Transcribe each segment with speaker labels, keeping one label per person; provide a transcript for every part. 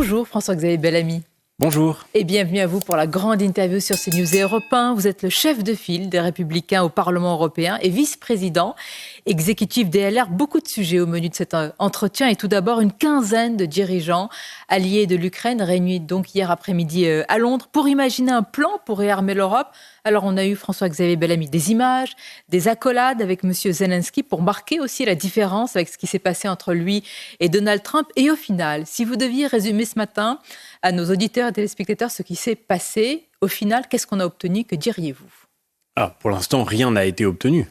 Speaker 1: Bonjour François-Xavier Bellamy.
Speaker 2: Bonjour.
Speaker 1: Et bienvenue à vous pour la grande interview sur CNews et Europe 1. Vous êtes le chef de file des Républicains au Parlement européen et vice-président exécutif des LR. Beaucoup de sujets au menu de cet entretien. Et tout d'abord, une quinzaine de dirigeants alliés de l'Ukraine réunis donc hier après-midi à Londres pour imaginer un plan pour réarmer l'Europe. Alors on a eu François-Xavier Bellamy des images, des accolades avec M. Zelensky pour marquer aussi la différence avec ce qui s'est passé entre lui et Donald Trump. Et au final, si vous deviez résumer ce matin à nos auditeurs et téléspectateurs ce qui s'est passé, au final, qu'est-ce qu'on a obtenu? Que diriez-vous?
Speaker 2: Pour l'instant, rien n'a été obtenu.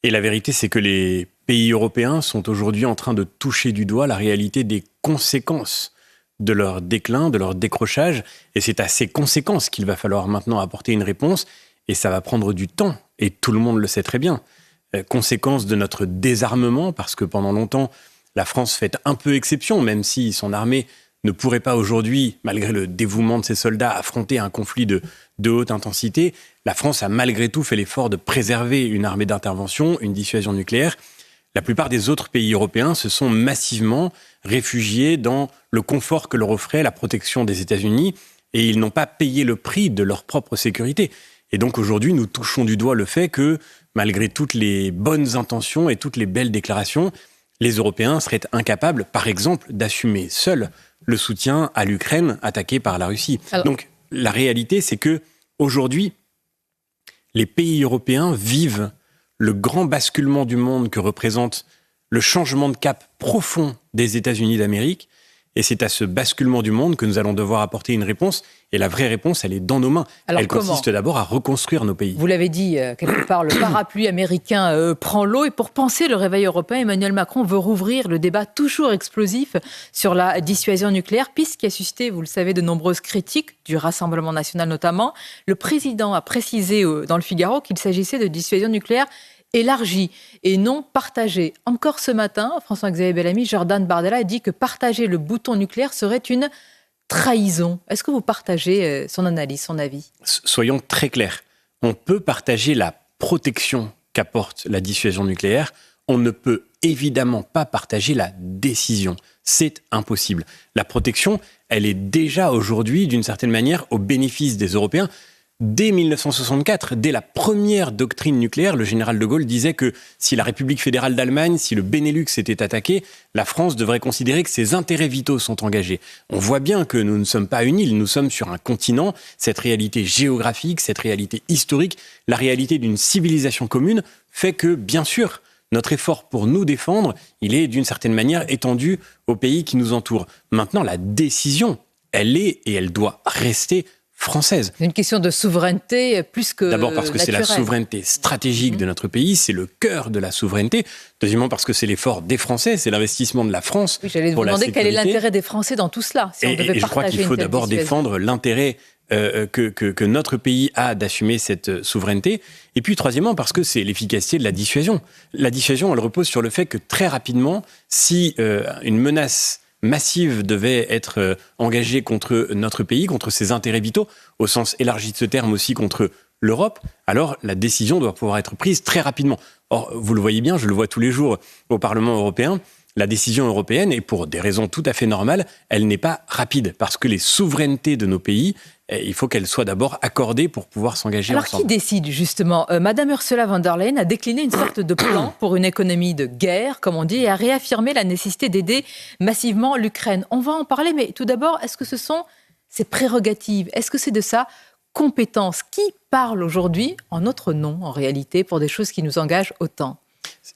Speaker 2: Et la vérité, c'est que les pays européens sont aujourd'hui en train de toucher du doigt la réalité des conséquences de leur déclin, de leur décrochage. Et c'est à ces conséquences qu'il va falloir maintenant apporter une réponse. Et ça va prendre du temps. Et tout le monde le sait très bien. Conséquence de notre désarmement, parce que pendant longtemps, la France fait un peu exception, même si son armée ne pourrait pas aujourd'hui, malgré le dévouement de ses soldats, affronter un conflit de haute intensité. La France a malgré tout fait l'effort de préserver une armée d'intervention, une dissuasion nucléaire. La plupart des autres pays européens se sont massivement réfugiés dans le confort que leur offrait la protection des États-Unis et ils n'ont pas payé le prix de leur propre sécurité. Et donc aujourd'hui, nous touchons du doigt le fait que, malgré toutes les bonnes intentions et toutes les belles déclarations, les Européens seraient incapables, par exemple, d'assumer seuls le soutien à l'Ukraine attaquée par la Russie. Donc, la réalité, c'est que aujourd'hui, les pays européens vivent le grand basculement du monde que représente le changement de cap profond des États-Unis d'Amérique. Et c'est à ce basculement du monde que nous allons devoir apporter une réponse. Et la vraie réponse, elle est dans nos mains. Elle consiste d'abord à reconstruire nos pays.
Speaker 1: Vous l'avez dit, quelque part, le parapluie américain prend l'eau. Et pour penser le réveil européen, Emmanuel Macron veut rouvrir le débat toujours explosif sur la dissuasion nucléaire, puisqu'il a suscité, vous le savez, de nombreuses critiques, du Rassemblement national notamment. Le président a précisé dans le Figaro qu'il s'agissait de dissuasion nucléaire élargie et non partagée. Encore ce matin, François-Xavier Bellamy, Jordan Bardella a dit que partager le bouton nucléaire serait une trahison. Est-ce que vous partagez son analyse, son avis?
Speaker 2: Soyons très clairs. On peut partager la protection qu'apporte la dissuasion nucléaire. On ne peut évidemment pas partager la décision. C'est impossible. La protection, elle est déjà aujourd'hui, d'une certaine manière, au bénéfice des Européens. Dès 1964, dès la première doctrine nucléaire, le général de Gaulle disait que si la République fédérale d'Allemagne, si le Benelux était attaqué, la France devrait considérer que ses intérêts vitaux sont engagés. On voit bien que nous ne sommes pas une île, nous sommes sur un continent. Cette réalité géographique, cette réalité historique, la réalité d'une civilisation commune fait que, bien sûr, notre effort pour nous défendre, il est d'une certaine manière étendu aux pays qui nous entourent. Maintenant, la décision, elle est et elle doit rester française.
Speaker 1: C'est une question de souveraineté plus que
Speaker 2: d'abord parce que
Speaker 1: naturelle.
Speaker 2: C'est la souveraineté stratégique de notre pays, c'est le cœur de la souveraineté. Deuxièmement parce que c'est l'effort des Français, c'est l'investissement de la France.
Speaker 1: Oui, j'allais vous demander quel est l'intérêt des Français dans tout cela. Si on devait
Speaker 2: je crois qu'il faut d'abord défendre l'intérêt que notre pays a d'assumer cette souveraineté. Et puis troisièmement parce que c'est l'efficacité de la dissuasion. La dissuasion, elle repose sur le fait que très rapidement, si une menace massive devait être engagée contre notre pays, contre ses intérêts vitaux, au sens élargi de ce terme aussi contre l'Europe, alors la décision doit pouvoir être prise très rapidement. Or, vous le voyez bien, je le vois tous les jours au Parlement européen, la décision européenne, et pour des raisons tout à fait normales, elle n'est pas rapide, parce que les souverainetés de nos pays, il faut qu'elles soient d'abord accordées pour pouvoir s'engager ensemble.
Speaker 1: Alors qui décide justement? Madame Ursula von der Leyen a décliné une sorte de plan pour une économie de guerre, comme on dit, et a réaffirmé la nécessité d'aider massivement l'Ukraine. On va en parler, mais tout d'abord, est-ce que ce sont ses prérogatives? Est-ce que c'est de sa compétence? Qui parle aujourd'hui en notre nom, en réalité, pour des choses qui nous engagent autant?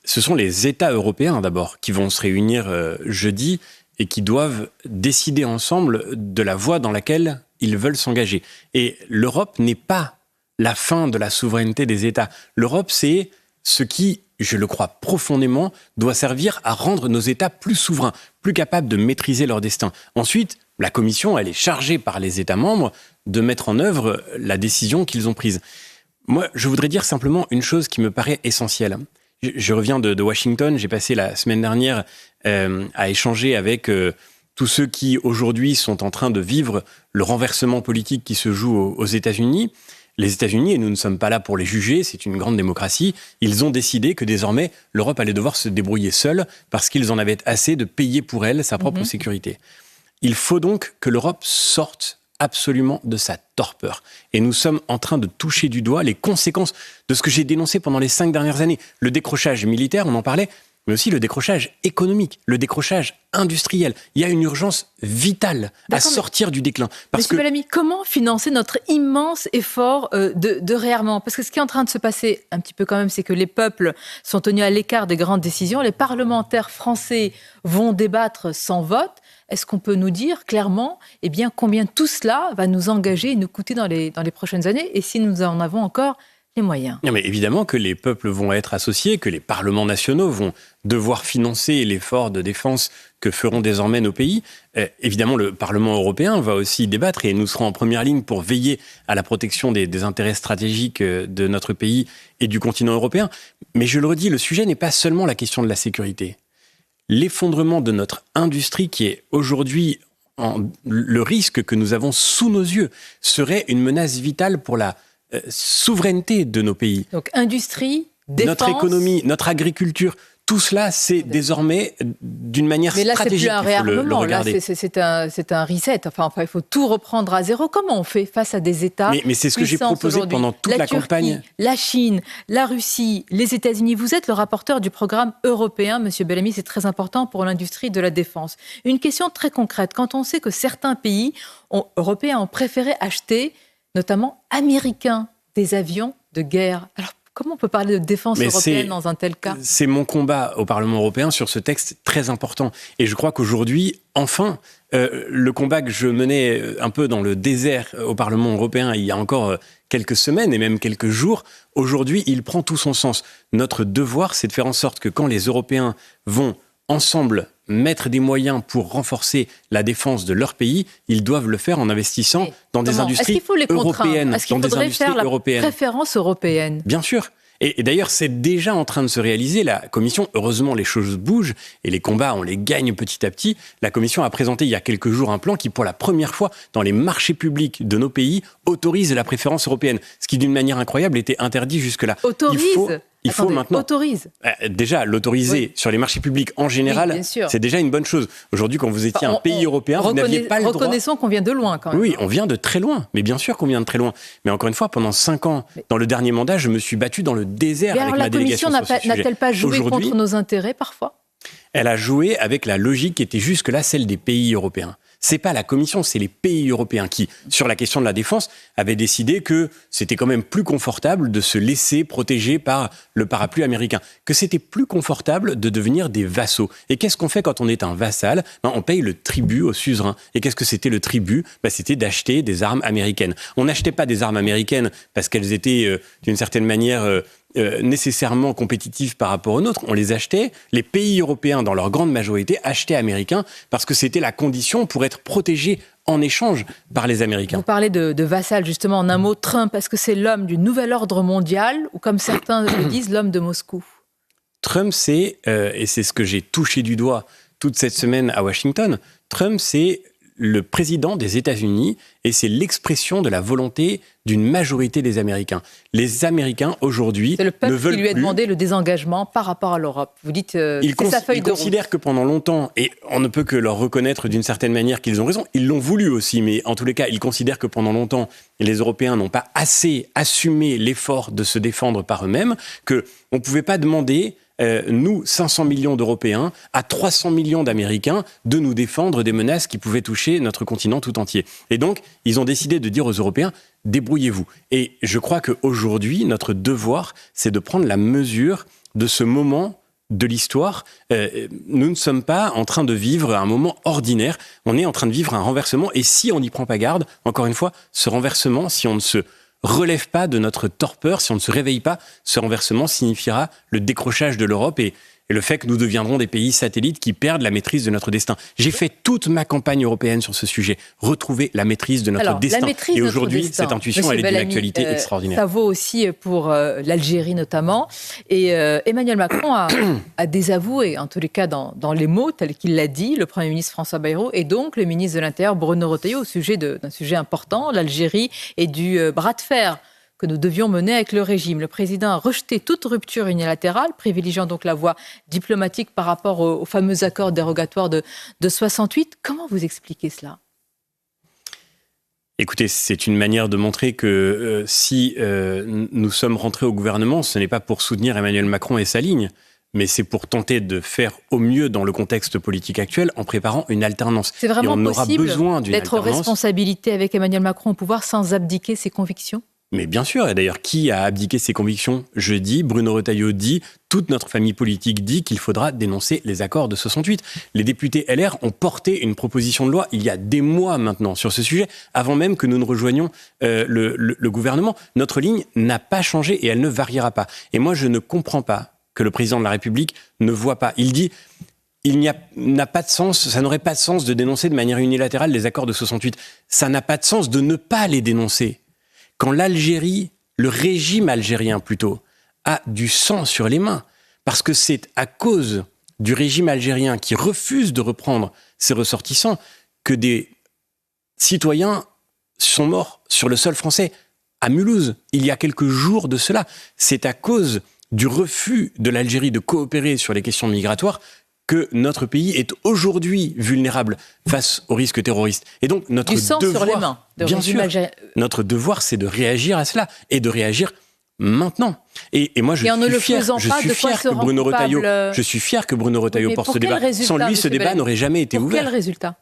Speaker 2: Ce sont les États européens d'abord qui vont se réunir jeudi et qui doivent décider ensemble de la voie dans laquelle ils veulent s'engager. Et l'Europe n'est pas la fin de la souveraineté des États. L'Europe, c'est ce qui, je le crois profondément, doit servir à rendre nos États plus souverains, plus capables de maîtriser leur destin. Ensuite, la Commission, elle est chargée par les États membres de mettre en œuvre la décision qu'ils ont prise. Moi, je voudrais dire simplement une chose qui me paraît essentielle. Je reviens de Washington, j'ai passé la semaine dernière à échanger avec tous ceux qui aujourd'hui sont en train de vivre le renversement politique qui se joue aux États-Unis. Les États-Unis, et nous ne sommes pas là pour les juger, c'est une grande démocratie, ils ont décidé que désormais l'Europe allait devoir se débrouiller seule parce qu'ils en avaient assez de payer pour elle sa propre sécurité. Il faut donc que l'Europe sorte absolument de sa torpeur. Et nous sommes en train de toucher du doigt les conséquences de ce que j'ai dénoncé pendant les 5 dernières années. Le décrochage militaire, on en parlait, mais aussi le décrochage économique, le décrochage industriel. Il y a une urgence vitale à sortir du déclin.
Speaker 1: Monsieur Bellamy, comment financer notre immense effort de réarmement ? Parce que ce qui est en train de se passer, un petit peu quand même, c'est que les peuples sont tenus à l'écart des grandes décisions. Les parlementaires français vont débattre sans vote. Est-ce qu'on peut nous dire clairement combien tout cela va nous engager et nous coûter dans les prochaines années, et si nous en avons encore les moyens?
Speaker 2: Non, mais évidemment que les peuples vont être associés, que les parlements nationaux vont devoir financer l'effort de défense que feront désormais nos pays. Évidemment, le Parlement européen va aussi débattre et nous serons en première ligne pour veiller à la protection des intérêts stratégiques de notre pays et du continent européen. Mais je le redis, le sujet n'est pas seulement la question de la sécurité. L'effondrement de notre industrie qui est aujourd'hui le risque que nous avons sous nos yeux serait une menace vitale pour la souveraineté de nos pays.
Speaker 1: Donc industrie, défense...
Speaker 2: Notre économie, notre agriculture, tout cela, c'est désormais d'une manière stratégique qu'il faut le regarder.
Speaker 1: Là, c'est un reset. Enfin, il faut tout reprendre à zéro. Comment on fait face à des États
Speaker 2: mais c'est ce que j'ai proposé pendant toute la campagne.
Speaker 1: La Chine, la Russie, les États-Unis. Vous êtes le rapporteur du programme européen, Monsieur Bellamy. C'est très important pour l'industrie de la défense. Une question très concrète. Quand on sait que certains pays européens ont préféré acheter, notamment américains, des avions de guerre. Alors, comment on peut parler de défense européenne dans un tel cas ?
Speaker 2: C'est mon combat au Parlement européen sur ce texte très important. Et je crois qu'aujourd'hui, enfin, le combat que je menais un peu dans le désert au Parlement européen il y a encore quelques semaines et même quelques jours, aujourd'hui, il prend tout son sens. Notre devoir, c'est de faire en sorte que quand les Européens vont ensemble mettre des moyens pour renforcer la défense de leur pays, ils doivent le faire en investissant dans des industries européennes.
Speaker 1: Est-ce qu'il faudrait faire la préférence européenne ?
Speaker 2: Bien sûr. Et d'ailleurs, c'est déjà en train de se réaliser. La Commission, heureusement, les choses bougent et les combats, on les gagne petit à petit. La Commission a présenté il y a quelques jours un plan qui, pour la première fois dans les marchés publics de nos pays, autorise la préférence européenne. Ce qui, d'une manière incroyable, était interdit jusque-là. Il faut maintenant déjà l'autoriser sur les marchés publics en général, c'est déjà une bonne chose. Aujourd'hui, quand vous étiez un pays européen, vous n'aviez pas le droit.
Speaker 1: Reconnaissons qu'on vient de loin quand même.
Speaker 2: Oui, on vient de très loin. Mais bien sûr qu'on vient de très loin. Mais encore une fois, pendant 5 ans, dans le dernier mandat, je me suis battu dans le désert avec ma délégation sur ce sujet.
Speaker 1: La Commission n'a-t-elle pas joué contre nos intérêts parfois ?
Speaker 2: Elle a joué avec la logique qui était jusque-là celle des pays européens. C'est pas la Commission, c'est les pays européens qui, sur la question de la défense, avaient décidé que c'était quand même plus confortable de se laisser protéger par le parapluie américain, que c'était plus confortable de devenir des vassaux. Et qu'est-ce qu'on fait quand on est un vassal ? On paye le tribut au suzerain. Et qu'est-ce que c'était le tribut ? C'était d'acheter des armes américaines. On n'achetait pas des armes américaines parce qu'elles étaient, d'une certaine manière, nécessairement compétitifs par rapport aux nôtres. On les achetait. Les pays européens, dans leur grande majorité, achetaient américains parce que c'était la condition pour être protégés en échange par les Américains.
Speaker 1: Vous parlez de vassal, justement, en un mot, Trump. Est-ce que c'est l'homme du nouvel ordre mondial ou, comme certains le disent, l'homme de Moscou ?
Speaker 2: Trump, c'est, et c'est ce que j'ai touché du doigt toute cette semaine à Washington, Trump, c'est le président des États-Unis et c'est l'expression de la volonté d'une majorité des Américains. Les Américains, aujourd'hui, ne veulent plus... C'est le peuple qui lui a
Speaker 1: demandé le désengagement par rapport à l'Europe. Vous dites c'est sa feuille de route.
Speaker 2: Ils considèrent que pendant longtemps, et on ne peut que leur reconnaître d'une certaine manière qu'ils ont raison, ils l'ont voulu aussi, mais en tous les cas, ils considèrent que pendant longtemps, les Européens n'ont pas assez assumé l'effort de se défendre par eux-mêmes, qu'on ne pouvait pas demander... nous, 500 millions d'Européens, à 300 millions d'Américains, de nous défendre des menaces qui pouvaient toucher notre continent tout entier. Et donc, ils ont décidé de dire aux Européens, débrouillez-vous. Et je crois qu'aujourd'hui, notre devoir, c'est de prendre la mesure de ce moment de l'histoire. Nous ne sommes pas en train de vivre un moment ordinaire, on est en train de vivre un renversement. Et si on n'y prend pas garde, encore une fois, ce renversement, si on ne se relève pas de notre torpeur, si on ne se réveille pas, ce renversement signifiera le décrochage de l'Europe et le fait que nous deviendrons des pays satellites qui perdent la maîtrise de notre destin. J'ai fait toute ma campagne européenne sur ce sujet, retrouver la maîtrise de notre destin. Et aujourd'hui, cette intuition, elle est d'une actualité extraordinaire.
Speaker 1: Ça vaut aussi pour l'Algérie notamment. Et Emmanuel Macron a désavoué, en tous les cas dans les mots tels qu'il l'a dit, le Premier ministre François Bayrou et donc le ministre de l'Intérieur Bruno Retailleau au sujet d'un sujet important, l'Algérie et du bras de fer que nous devions mener avec le régime. Le président a rejeté toute rupture unilatérale, privilégiant donc la voie diplomatique par rapport au fameux accord dérogatoire de 68. Comment vous expliquez cela ?
Speaker 2: Écoutez, c'est une manière de montrer que si nous sommes rentrés au gouvernement, ce n'est pas pour soutenir Emmanuel Macron et sa ligne, mais c'est pour tenter de faire au mieux dans le contexte politique actuel en préparant une alternance.
Speaker 1: C'est vraiment possible d'être aux
Speaker 2: alternance.
Speaker 1: Responsabilités avec Emmanuel Macron au pouvoir sans abdiquer ses convictions ?
Speaker 2: Mais bien sûr, et d'ailleurs, qui a abdiqué ses convictions ? Je dis, Bruno Retailleau dit, toute notre famille politique dit qu'il faudra dénoncer les accords de 68. Les députés LR ont porté une proposition de loi il y a des mois maintenant sur ce sujet, avant même que nous ne rejoignions le gouvernement. Notre ligne n'a pas changé et elle ne variera pas. Et moi, je ne comprends pas que le président de la République ne voit pas. Il dit... n'a pas de sens, ça n'aurait pas de sens de dénoncer de manière unilatérale les accords de 68. Ça n'a pas de sens de ne pas les dénoncer. Quand l'Algérie, le régime algérien plutôt, a du sang sur les mains, parce que c'est à cause du régime algérien qui refuse de reprendre ses ressortissants que des citoyens sont morts sur le sol français, à Mulhouse, il y a quelques jours de cela. C'est à cause du refus de l'Algérie de coopérer sur les questions migratoires que notre pays est aujourd'hui vulnérable face aux risques terroristes. Et donc, notre
Speaker 1: du sang
Speaker 2: devoir,
Speaker 1: sur les mains,
Speaker 2: bien sûr, notre devoir, c'est de réagir à cela et de réagir maintenant. Et moi, je suis fier que Bruno Retailleau porte ce débat. Sans lui, ce débat n'aurait jamais été ouvert.
Speaker 1: Quel résultat ?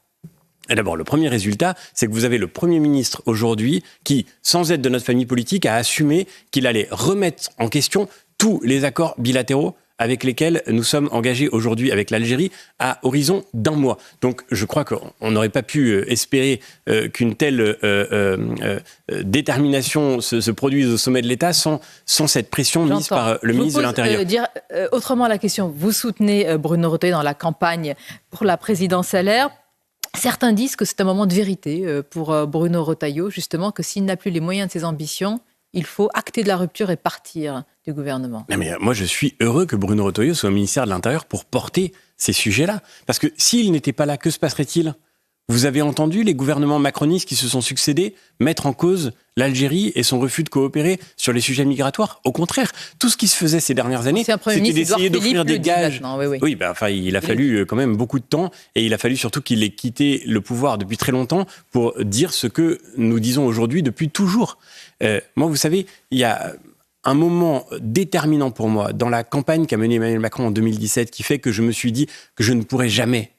Speaker 2: Et d'abord, le premier résultat, c'est que vous avez le Premier ministre aujourd'hui qui, sans être de notre famille politique, a assumé qu'il allait remettre en question tous les accords bilatéraux avec lesquels nous sommes engagés aujourd'hui avec l'Algérie à horizon d'un mois. Donc je crois qu'on n'aurait pas pu espérer qu'une telle détermination se produise au sommet de l'État sans cette pression mise par le ministre de l'Intérieur.
Speaker 1: Je dire autrement la question. Vous soutenez Bruno Retailleau dans la campagne pour la présidence LR. Certains disent que c'est un moment de vérité pour Bruno Retailleau, justement, que s'il n'a plus les moyens de ses ambitions, il faut acter de la rupture et partir du gouvernement.
Speaker 2: Non mais moi, je suis heureux que Bruno Retailleau soit au ministère de l'Intérieur pour porter ces sujets-là. Parce que s'il n'était pas là, que se passerait-il ? Vous avez entendu les gouvernements macronistes qui se sont succédés mettre en cause l'Algérie et son refus de coopérer sur les sujets migratoires. Au contraire, tout ce qui se faisait ces dernières années, c'était d'essayer d'offrir des gages. Oui, il a fallu quand même beaucoup de temps et il a fallu surtout qu'il ait quitté le pouvoir depuis très longtemps pour dire ce que nous disons aujourd'hui depuis toujours. Moi, vous savez, il y a un moment déterminant pour moi dans la campagne qu'a menée Emmanuel Macron en 2017 qui fait que je me suis dit que je ne pourrais jamais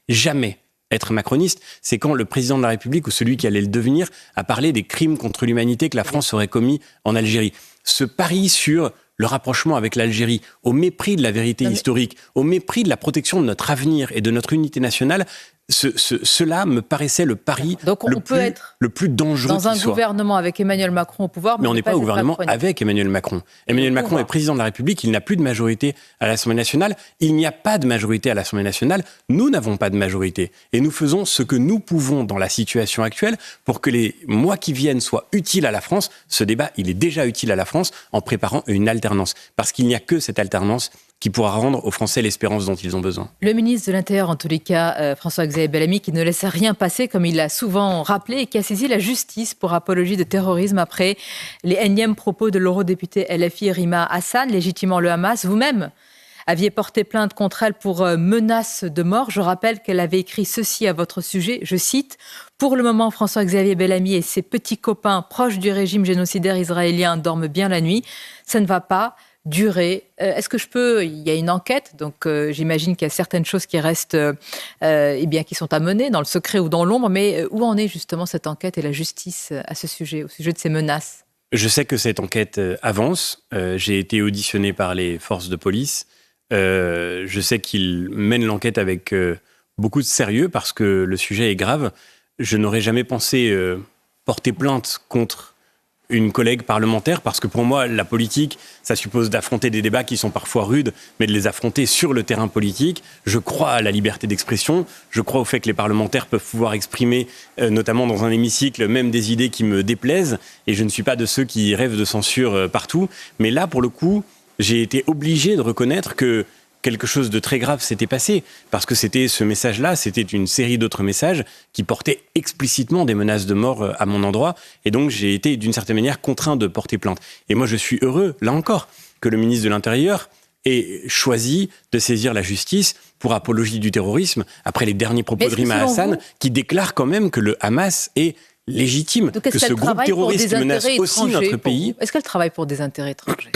Speaker 2: être macroniste, c'est quand le président de la République ou celui qui allait le devenir a parlé des crimes contre l'humanité que la France aurait commis en Algérie. Ce pari sur le rapprochement avec l'Algérie, au mépris de la vérité historique, au mépris de la protection de notre avenir et de notre unité nationale, cela me paraissait le pari le plus dangereux
Speaker 1: dans un gouvernement avec Emmanuel Macron au pouvoir.
Speaker 2: Mais on n'est pas au gouvernement avec Emmanuel Macron. Emmanuel Macron est président de la République, il n'a plus de majorité à l'Assemblée nationale. Il n'y a pas de majorité à l'Assemblée nationale. Nous n'avons pas de majorité. Et nous faisons ce que nous pouvons dans la situation actuelle pour que les mois qui viennent soient utiles à la France. Ce débat, il est déjà utile à la France en préparant une alternance. Parce qu'il n'y a que cette alternance qui pourra rendre aux Français l'espérance dont ils ont besoin.
Speaker 1: Le ministre de l'Intérieur, en tous les cas, François-Xavier Bellamy, qui ne laisse rien passer, comme il l'a souvent rappelé, et qui a saisi la justice pour apologie de terrorisme après les énièmes propos de l'eurodéputée LFI Rima Hassan, légitimant le Hamas. Vous-même aviez porté plainte contre elle pour menace de mort. Je rappelle qu'elle avait écrit ceci à votre sujet, je cite « Pour le moment, François-Xavier Bellamy et ses petits copains proches du régime génocidaire israélien dorment bien la nuit. Ça ne va pas durer. Est-ce que il y a une enquête, donc j'imagine qu'il y a certaines choses qui restent, qui sont à mener dans le secret ou dans l'ombre, mais où en est justement cette enquête et la justice à ce sujet, au sujet de ces menaces ?
Speaker 2: Je sais que cette enquête avance. J'ai été auditionné par les forces de police. Je sais qu'ils mènent l'enquête avec beaucoup de sérieux parce que le sujet est grave. Je n'aurais jamais pensé porter plainte contre une collègue parlementaire, parce que pour moi, la politique, ça suppose d'affronter des débats qui sont parfois rudes, mais de les affronter sur le terrain politique. Je crois à la liberté d'expression, je crois au fait que les parlementaires peuvent pouvoir exprimer, notamment dans un hémicycle, même des idées qui me déplaisent, et je ne suis pas de ceux qui rêvent de censure partout. Mais là, pour le coup, j'ai été obligé de reconnaître que quelque chose de très grave s'était passé, parce que c'était ce message-là, c'était une série d'autres messages qui portaient explicitement des menaces de mort à mon endroit, et donc j'ai été d'une certaine manière contraint de porter plainte. Et moi je suis heureux, là encore, que le ministre de l'Intérieur ait choisi de saisir la justice pour apologie du terrorisme, après les derniers propos de Rima Hassan, qui déclare quand même que le Hamas est légitime, que ce groupe terroriste menace aussi notre pays.
Speaker 1: Est-ce qu'elle travaille pour des intérêts étrangers ?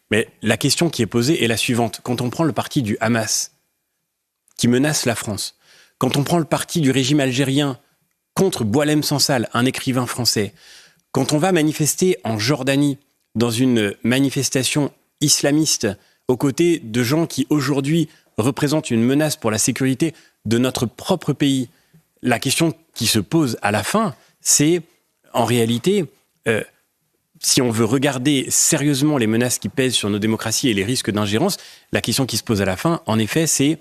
Speaker 2: Mais la question qui est posée est la suivante. Quand on prend le parti du Hamas, qui menace la France, quand on prend le parti du régime algérien contre Boualem Sansal, un écrivain français, quand on va manifester en Jordanie, dans une manifestation islamiste, aux côtés de gens qui aujourd'hui représentent une menace pour la sécurité de notre propre pays, la question qui se pose à la fin, c'est en réalité, si on veut regarder sérieusement les menaces qui pèsent sur nos démocraties et les risques d'ingérence, la question qui se pose à la fin, en effet, c'est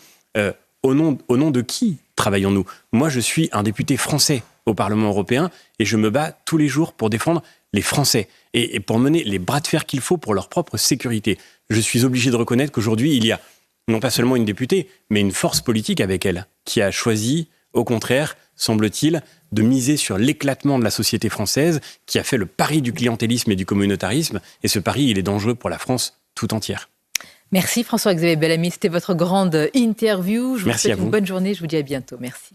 Speaker 2: au nom de qui travaillons-nous ? Moi, je suis un député français au Parlement européen et je me bats tous les jours pour défendre les Français et pour mener les bras de fer qu'il faut pour leur propre sécurité. Je suis obligé de reconnaître qu'aujourd'hui, il y a non pas seulement une députée, mais une force politique avec elle, qui a choisi, au contraire, semble-t-il, de miser sur l'éclatement de la société française, qui a fait le pari du clientélisme et du communautarisme. Et ce pari, il est dangereux pour la France tout entière.
Speaker 1: Merci François-Xavier Bellamy, c'était votre grande interview. Je vous souhaite une bonne journée, je vous dis à bientôt. Merci.